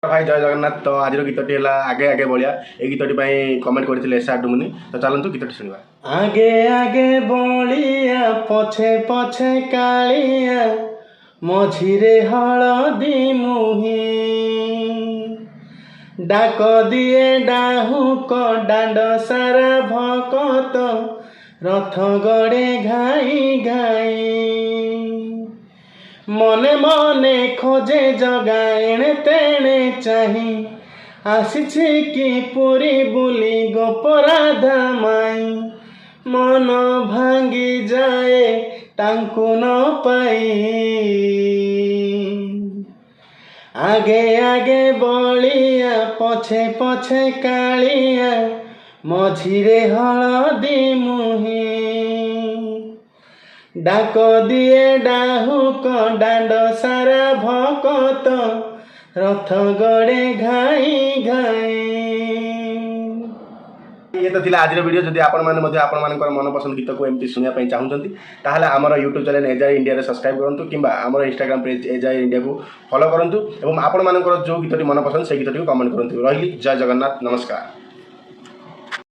भाई जय जगन्नाथ। तो आज गीतटी है आगे आगे बलिया ए गीतटी कमेंट करते एस आर डुमुनी। तो चलतु गीतटी शुणा। आगे आगे बलिया पछे पछे कालिया मझिरे हलदी मुही डाक दिए डाहुक डांड सारा भकत रथ गड़े घाई घाई मने मने खोजे जगा एणे तेणे चाही आसिछि कि पुरी बुली गोपराधा माई मन भांगी जाए तांकु न पाई आगे आगे बलिया पछे पछे कालिया मझिरे हलदी मुही डाक दिए डाहुक डांड सारा भकत रथ गड़े घाई घाई। ये तो थिला आज वीडियो। जदि आपण मन पसंद गीत को एमती सुनिया चाहूँगी ताहले आमर यूट्यूब चैनल एजाई इंडिया रे सब्सक्राइब करूँ कि आमर इंस्टाग्राम पेज एजाई इंडिया को फॉलो करूँ और आपण जो गीतटी मन पसंद से गीतटी को कमेंट करूँ। रही जय जगन्नाथ, नमस्कार।